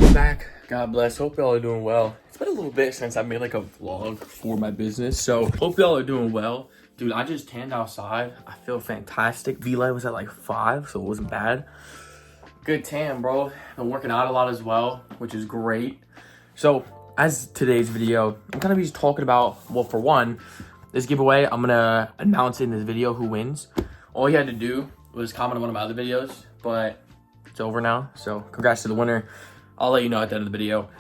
Welcome back. God bless. Hope y'all are doing well. It's been a little bit since I made like a vlog for my business, so hope y'all are doing well. Dude, I just tanned outside. I feel fantastic. V-Light was at like 5, so it wasn't bad. Good tan, bro. Been working out a lot as well, which is great. So as today's video, I'm gonna be talking about, well, for one, this giveaway. I'm gonna announce in this video who wins. All you had to do was comment on one of my other videos, but it's over now, so congrats to the winner. I'll let you know at the end of the video.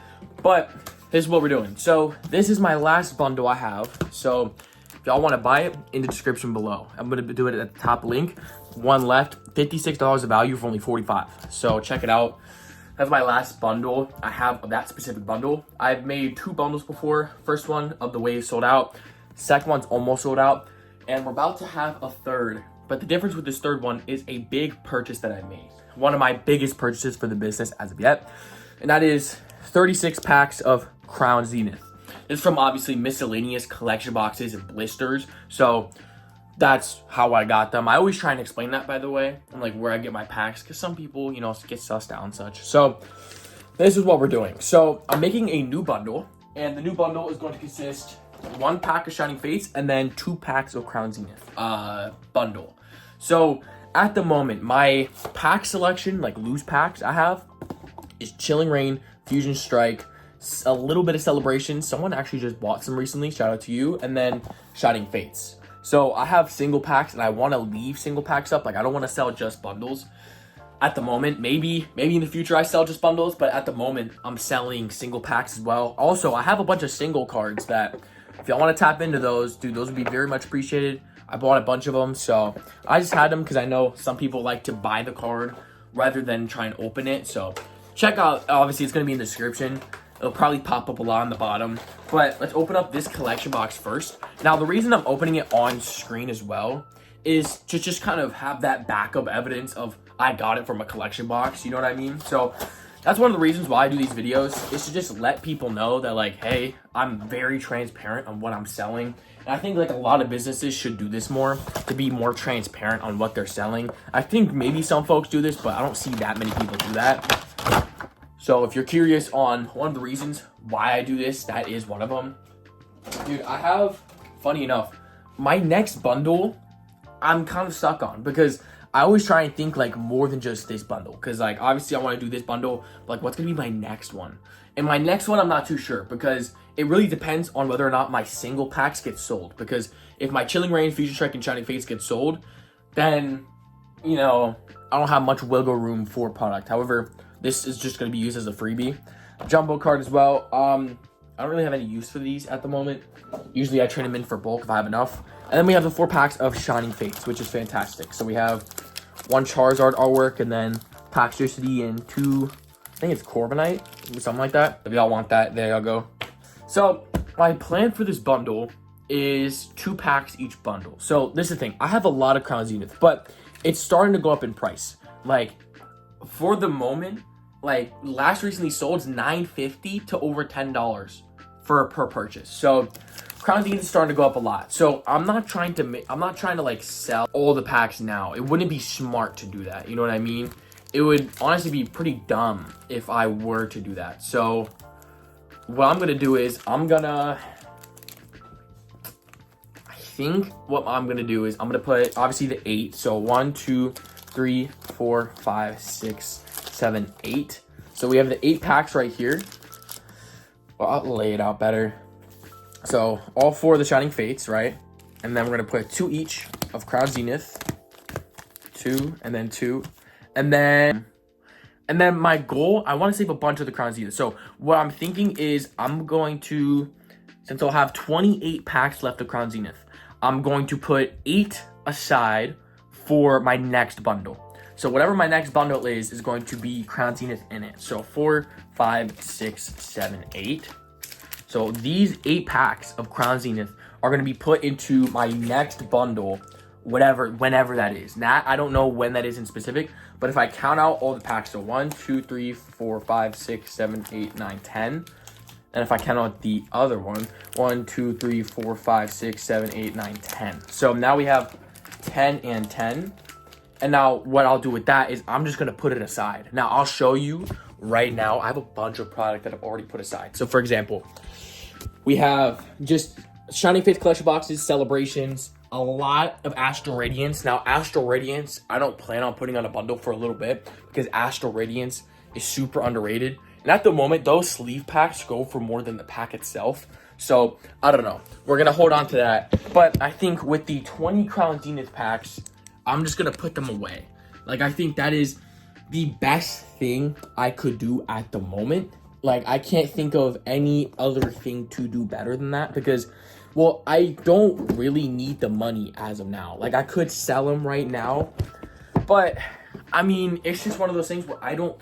But this is what we're doing. So this is my last bundle I have. So if y'all want to buy it, in the description below. I'm going to do it at the top link. One left, $56 of value for only $45. So check it out. That's my last bundle I have of that specific bundle. I've made 2 bundles before. First one of the wave sold out. Second one's almost sold out. And we're about to have a third. But the difference with this third one is a big purchase that I made. One of my biggest purchases for the business as of yet. And that is 36 packs of Crown Zenith. This is from obviously miscellaneous collection boxes and blisters. So that's how I got them. I always try and explain that, by the way, and like where I get my packs, because some people, you know, get sussed out and such. So this is what we're doing. So I'm making a new bundle, and the new bundle is going to consist 1 pack of Shining Fates and then 2 packs of Crown Zenith bundle. So at the moment, my pack selection, like loose packs I have, is Chilling Reign, Fusion Strike, a little bit of Celebration. Someone actually just bought some recently, shout out to you, and then Shining Fates. So I have single packs, and I want to leave single packs up. Like, I don't want to sell just bundles at the moment. Maybe in the future I sell just bundles, but at the moment I'm selling single packs as well. Also, I have a bunch of single cards that if y'all want to tap into those, dude, those would be very much appreciated. I bought a bunch of them, so I just had them because I know some people like to buy the card rather than try and open it. So check out, obviously it's going to be in the description. It'll probably pop up a lot on the bottom. But let's open up this collection box first. Now, the reason I'm opening it on screen as well is to just kind of have that backup evidence of I got it from a collection box. You know what I mean? So that's one of the reasons why I do these videos, is to just let people know that, like, hey, I'm very transparent on what I'm selling. And I think like a lot of businesses should do this more, to be more transparent on what they're selling. I think maybe some folks do this, but I don't see that many people do that. So if you're curious on one of the reasons why I do this, that is one of them. Dude, I have, funny enough, my next bundle I'm kind of stuck on, because I always try and think like more than just this bundle. Because like obviously I want to do this bundle, but like what's going to be my next one? And my next one I'm not too sure, because it really depends on whether or not my single packs get sold. Because if my Chilling Reign, Fusion Strike, and Shining Fates get sold, then, you know, I don't have much wiggle room for product. However, this is just going to be used as a freebie. Jumbo card as well. I don't really have any use for these at the moment. Usually I trade them in for bulk if I have enough. And then we have the 4 packs of Shining Fates, which is fantastic. So we have 1 Charizard artwork, and then Toxtricity, and 2, I think it's Corviknight, something like that. If y'all want that, there y'all go. So my plan for this bundle is 2 packs each bundle. So this is the thing. I have a lot of Crown Zenith, but it's starting to go up in price. Like, for the moment, like last recently sold is $9.50 to over $10 per purchase. So Crown Zenith is starting to go up a lot. So I'm not trying to like sell all the packs now. It wouldn't be smart to do that. You know what I mean? It would honestly be pretty dumb if I were to do that. So what I'm gonna do is I'm gonna put obviously the 8. So 1, 2, 3, 4, 5, 6, 7, 8. So we have the 8 packs right here. Well, I'll lay it out better. So all 4 of the Shining Fates, right? And then we're gonna put 2 each of Crown Zenith. 2, and then 2. And then my goal, I want to save a bunch of the Crown Zenith. So what I'm thinking is I'm going to, since I'll have 28 packs left of Crown Zenith, I'm going to put 8 aside for my next bundle. So whatever my next bundle is going to be Crown Zenith in it. So 4, 5, 6, 7, 8. So these 8 packs of Crown Zenith are going to be put into my next bundle, whenever that is. Now, I don't know when that is in specific, but if I count out all the packs, so 1, 2, 3, 4, 5, 6, 7, 8, 9, 10. And if I count out the other one, 1, 2, 3, 4, 5, 6, 7, 8, 9, 10. So now we have 10 and 10. And now what I'll do with that is I'm just going to put it aside. Now I'll show you right now, I have a bunch of product that I've already put aside. So for example, we have just Shining Faith collection boxes, celebrations, a lot of Astral Radiance. Now, Astral Radiance, I don't plan on putting on a bundle for a little bit because Astral Radiance is super underrated. And at the moment, those sleeve packs go for more than the pack itself. So, I don't know. We're going to hold on to that. But I think with the 20 Crown Zenith packs, I'm just going to put them away. Like, I think that is the best thing I could do at the moment. Like, I can't think of any other thing to do better than that because, well, I don't really need the money as of now. Like, I could sell them right now, but, I mean, it's just one of those things where I don't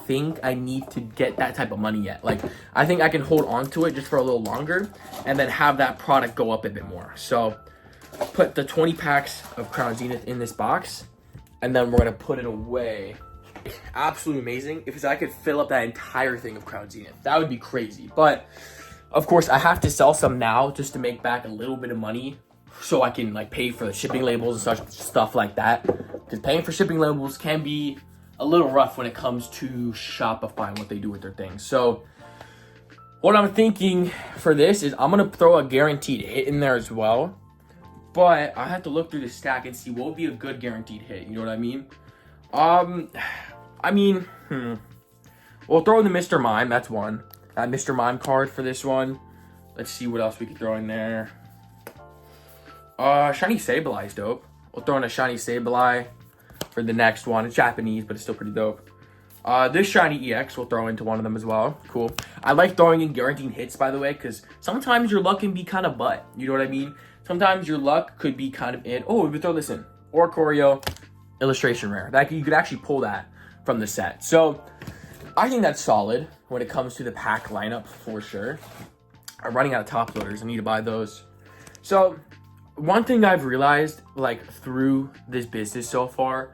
think I need to get that type of money yet. Like, I think I can hold on to it just for a little longer and then have that product go up a bit more. So, put the 20 packs of Crown Zenith in this box, and then we're going to put it away. Absolutely amazing. If I could fill up that entire thing of Crown Zenith, that would be crazy. But of course, I have to sell some now just to make back a little bit of money so I can like pay for the shipping labels and such stuff like that. Because paying for shipping labels can be a little rough when it comes to Shopify and what they do with their things. So what I'm thinking for this is I'm going to throw a guaranteed hit in there as well. But I have to look through the stack and see what would be a good guaranteed hit. You know what I mean? We'll throw in the Mr. Mime. That's one. That Mr. Mime card for this one. Let's see what else we could throw in there. Shiny Sableye is dope. We'll throw in a Shiny Sableye for the next one. It's Japanese, but it's still pretty dope. This Shiny EX we'll throw into one of them as well. Cool. I like throwing in guaranteed hits, by the way, because sometimes your luck can be kind of butt. You know what I mean? Sometimes your luck could be kind of in. Oh, we could throw this in. Oricorio illustration rare. That you could actually pull that from the set. So I think that's solid when it comes to the pack lineup for sure. I'm running out of top loaders. I need to buy those. So one thing I've realized like through this business so far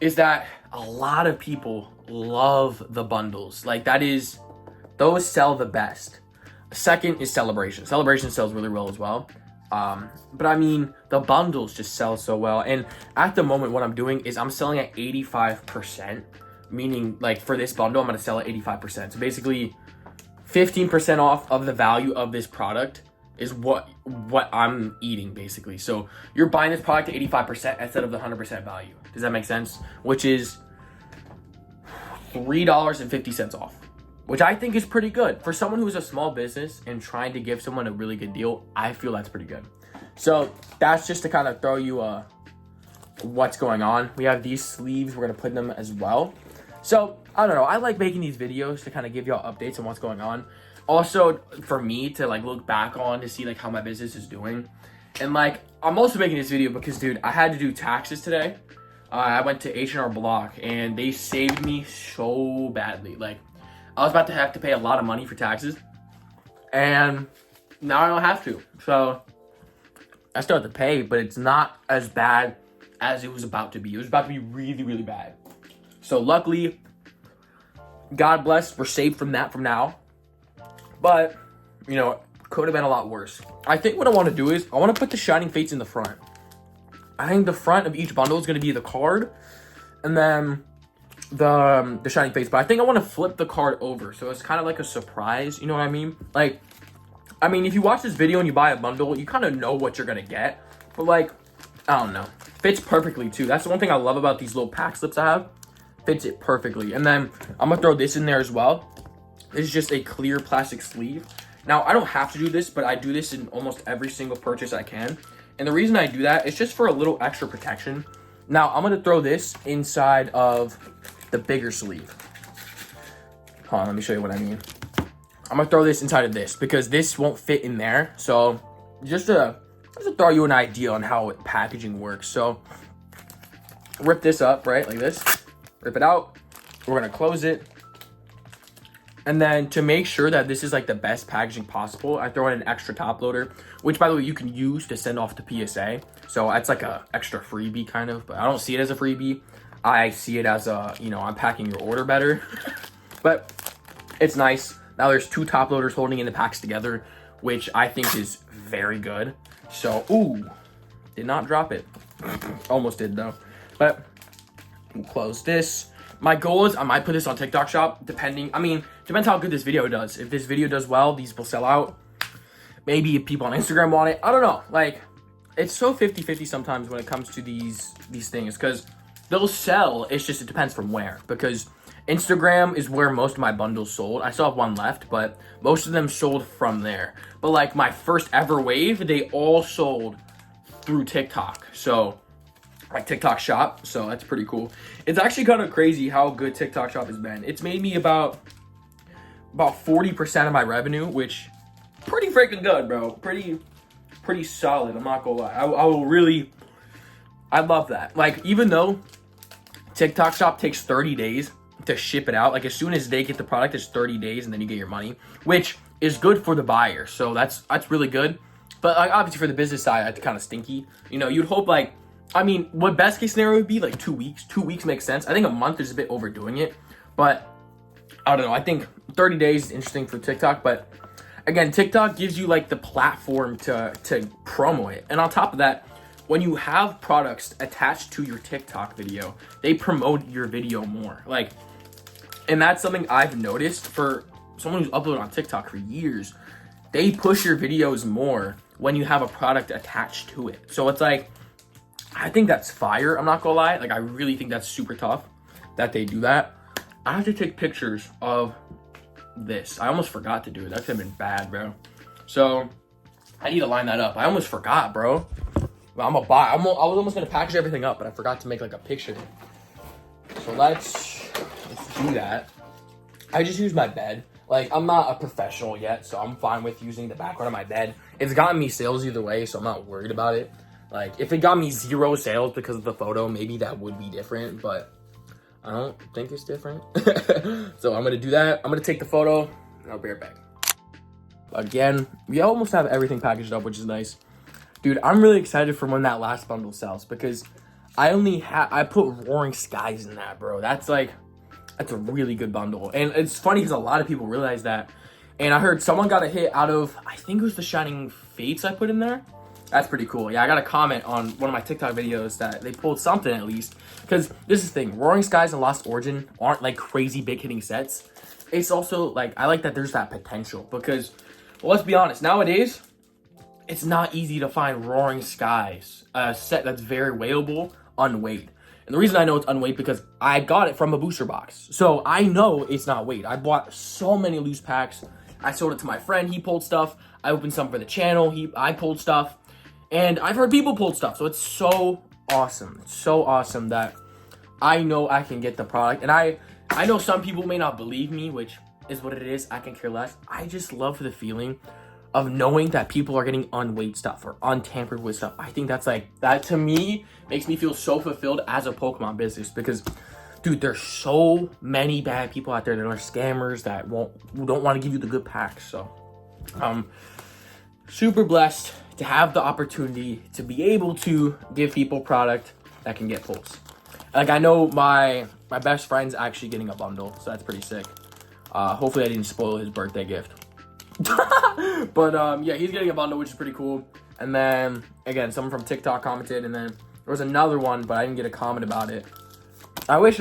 is that a lot of people love the bundles. Like those sell the best. Second is Celebration. Celebration sells really well as well. But I mean, the bundles just sell so well. And at the moment, what I'm doing is I'm selling at 85%, meaning like for this bundle, I'm going to sell at 85%. So basically 15% off of the value of this product is what I'm eating basically. So you're buying this product at 85% instead of the 100% value. Does that make sense? Which is $3.50 off, which I think is pretty good. For someone who's a small business and trying to give someone a really good deal, I feel that's pretty good. So that's just to kind of throw you what's going on. We have these sleeves. We're going to put them as well. So I don't know. I like making these videos to kind of give y'all updates on what's going on. Also for me to like look back on to see like how my business is doing. And like, I'm also making this video because dude, I had to do taxes today. I went to H&R Block and they saved me so badly. Like, I was about to have to pay a lot of money for taxes, and now I don't have to. So I still have to pay, but it's not as bad as it was about to be. It was about to be really, really bad. So luckily, God bless, we're saved from that from now. But, you know, could have been a lot worse. I think what I want to do is I want to put the Shining Fates in the front. I think the front of each bundle is going to be the card, and then the Shining Fates. But I think I want to flip the card over, so it's kind of like a surprise. You know what I mean? Like, I mean, if you watch this video and you buy a bundle, you kind of know what you're gonna get. But like, I don't know, fits perfectly too. That's the one thing I love about these little pack slips I have. Fits it perfectly. And then I'm gonna throw this in there as well. This is just a clear plastic sleeve. Now, I don't have to do this, but I do this in almost every single purchase I can. And the reason I do that is just for a little extra protection. Now, I'm going to throw this inside of the bigger sleeve. Hold on, let me show you what I mean. I'm going to throw this inside of this because this won't fit in there. So, just to throw you an idea on how packaging works. So, rip this up, right, like this. Rip it out. We're going to close it. And then to make sure that this is like the best packaging possible, I throw in an extra top loader, which by the way, you can use to send off to PSA. So that's like a extra freebie kind of, but I don't see it as a freebie. I see it as a, you know, I'm packing your order better, but it's nice. Now there's two top loaders holding in the packs together, which I think is very good. So, ooh, did not drop it. Almost did though, but we'll close this. My goal is I might put this on TikTok Shop, depending. I mean, depends how good this video does. If this video does well, these will sell out. Maybe if people on Instagram want it. I don't know. Like, it's so 50-50 sometimes when it comes to these things, because they'll sell. It's just, it depends from where. Because Instagram is where most of my bundles sold. I still have one left, but most of them sold from there. But like my first ever wave, they all sold through TikTok. So like TikTok Shop. So that's pretty cool. It's actually kind of crazy how good TikTok Shop has been. It's made me about 40% of my revenue, which pretty freaking good, bro. Pretty solid. I'm not gonna lie. I love that. Like, even though TikTok Shop takes 30 days to ship it out, like as soon as they get the product, it's 30 days and then you get your money, which is good for the buyer. So that's really good. But like obviously for the business side, that's kind of stinky. You know, you'd hope like, I mean, what best case scenario would be like 2 weeks. 2 weeks makes sense. I think a month is a bit overdoing it, but I don't know. I think 30 days is interesting for TikTok, but again, TikTok gives you like the platform to promo it. And on top of that, when you have products attached to your TikTok video, they promote your video more. Like, and that's something I've noticed for someone who's uploaded on TikTok for years. They push your videos more when you have a product attached to it. So it's like, I think that's fire. I'm not gonna lie. Like, I really think that's super tough that they do that. I have to take pictures of this. I almost forgot to do it. That could have been bad, bro. So I need to line that up. I almost forgot, bro. Well, I was almost gonna package everything up, but I forgot to make like a picture. So let's do that. I just use my bed. Like, I'm not a professional yet, so I'm fine with using the background of my bed. It's gotten me sales either way, so I'm not worried about it. Like, if it got me 0 sales because of the photo, maybe that would be different, but I don't think it's different. So I'm gonna do that. I'm gonna take the photo, and I'll be right back. Again, we almost have everything packaged up, which is nice. Dude, I'm really excited for when that last bundle sells, because I put Roaring Skies in that, bro. That's a really good bundle. And it's funny because a lot of people realize that. And I heard someone got a hit out of, I think it was the Shining Fates I put in there. That's pretty cool. Yeah, I got a comment on one of my TikTok videos that they pulled something at least. Because this is the thing, Roaring Skies and Lost Origin aren't like crazy big hitting sets. It's also like, I like that there's that potential. Because, well, let's be honest, nowadays, it's not easy to find Roaring Skies, a set that's very weighable, unweighed. And the reason I know it's unweighed because I got it from a booster box. So I know it's not weighed. I bought so many loose packs. I sold it to my friend. He pulled stuff. I opened some for the channel. I pulled stuff. And I've heard people pulled stuff. So it's so awesome. It's so awesome that I know I can get the product. And I know some people may not believe me, which is what it is. I can care less. I just love the feeling of knowing that people are getting unweighed stuff or untampered with stuff. I think that's like, that to me makes me feel so fulfilled as a Pokemon business, because dude, there's so many bad people out there that are scammers who don't want to give you the good packs. So super blessed to have the opportunity to be able to give people product that can get pulls. Like, I know my best friend's actually getting a bundle, so that's pretty sick. Hopefully I didn't spoil his birthday gift. But yeah, he's getting a bundle, which is pretty cool. And then again, someone from TikTok commented, and then there was another one, but I didn't get a comment about it. I wish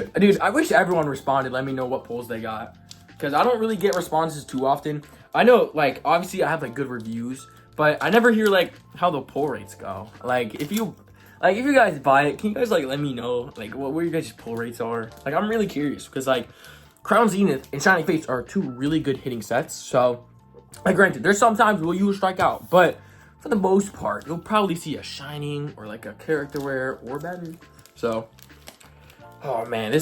everyone responded. Let me know what pulls they got, because I don't really get responses too often. I know, like, obviously I have like good reviews, but I never hear like how the pull rates go. Like, if you guys buy it, can you guys like let me know like what your guys' pull rates are? Like, I'm really curious, because like Crown Zenith and Shining Fates are 2 really good hitting sets. So, like, granted, there's sometimes we'll use Strike Out, but for the most part, you'll probably see a Shining or like a Character Wear or better. So, oh man,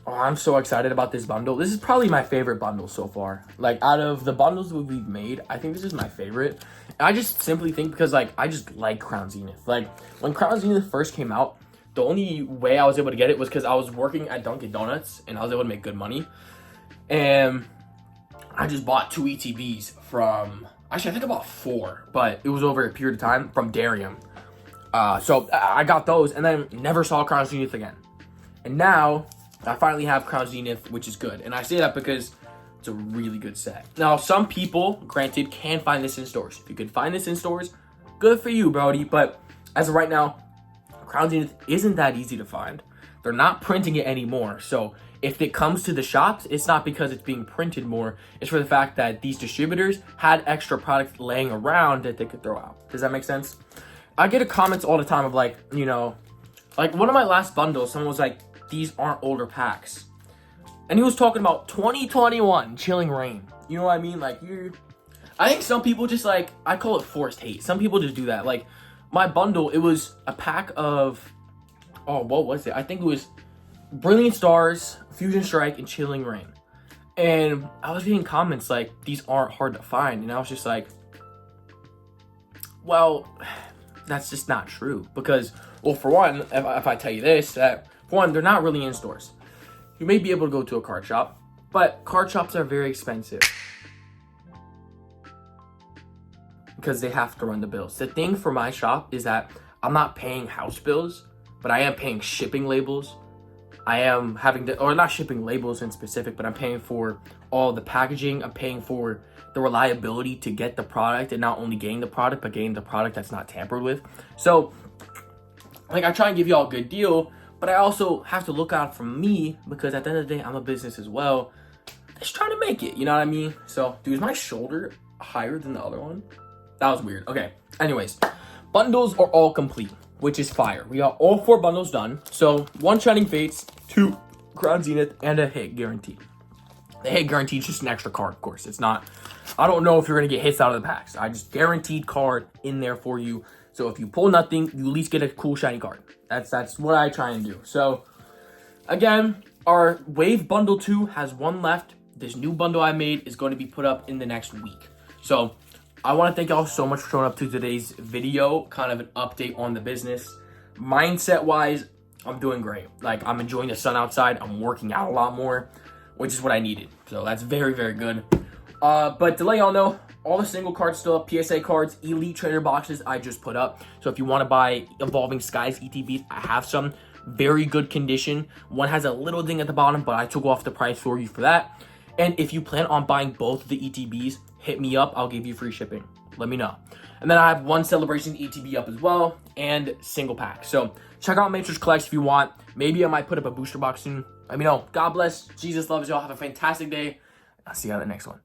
I'm so excited about this bundle. This is probably my favorite bundle so far. Like, out of the bundles that we've made, I think this is my favorite. And I just simply think because like, I just like Crown Zenith. Like, when Crown Zenith first came out, the only way I was able to get it was because I was working at Dunkin' Donuts and I was able to make good money. And I just bought 2 ETBs from, actually I think about 4, but it was over a period of time, from Darium. So I got those and then never saw Crown Zenith again. And now I finally have Crown Zenith, which is good. And I say that because it's a really good set. Now, some people, granted, can find this in stores. If you could find this in stores, good for you, Brody. But as of right now, Crown Zenith isn't that easy to find. They're not printing it anymore. So if it comes to the shops, it's not because it's being printed more. It's for the fact that these distributors had extra products laying around that they could throw out. Does that make sense? I get comments all the time of like, you know, like one of my last bundles, someone was like, these aren't older packs. And he was talking about 2021 Chilling Reign. You know what I mean? Like, I think some people just like, I call it forced hate. Some people just do that. Like, my bundle, it was a pack of, oh, what was it? I think it was Brilliant Stars, Fusion Strike, and Chilling Reign. And I was getting comments like, these aren't hard to find. And I was just like, well, that's just not true. Because, well, for one, if I tell you this, that for one, they're not really in stores. You may be able to go to a card shop, but card shops are very expensive because they have to run the bills. The thing for my shop is that I'm not paying house bills, but I am paying shipping labels. I am having to, or not shipping labels in specific, but I'm paying for all the packaging. I'm paying for the reliability to get the product, and not only getting the product, but getting the product that's not tampered with. So, like, I try and give you all a good deal, but I also have to look out for me, because at the end of the day, I'm a business as well. Just trying to make it, you know what I mean? So, dude, is my shoulder higher than the other one? That was weird. Okay, anyways, bundles are all complete, which is fire. We got all 4 bundles done. So, 1 Shining Fates, 2 Crown Zenith, and a hit guaranteed. The hit guaranteed is just an extra card, of course. It's not, I don't know if you're going to get hits out of the packs. I just guaranteed card in there for you. So if you pull nothing, you at least get a cool shiny card. That's what I try and do. So again, our Wave Bundle 2 has 1 left. This new bundle I made is going to be put up in the next week. So I want to thank y'all so much for showing up to today's video, kind of an update on the business. Mindset wise, I'm doing great. Like, I'm enjoying the sun outside. I'm working out a lot more, which is what I needed. So that's very, very good. But to let y'all know, all the single cards still up, PSA cards, Elite Trainer boxes I just put up. So if you want to buy Evolving Skies ETBs, I have some. Very good condition. One has a little ding at the bottom, but I took off the price for you for that. And if you plan on buying both of the ETBs, hit me up. I'll give you free shipping. Let me know. And then I have 1 Celebration ETB up as well, and single pack. So check out Matrix Collects if you want. Maybe I might put up a booster box soon. Let me know. God bless. Jesus loves y'all. Have a fantastic day. I'll see you on the next one.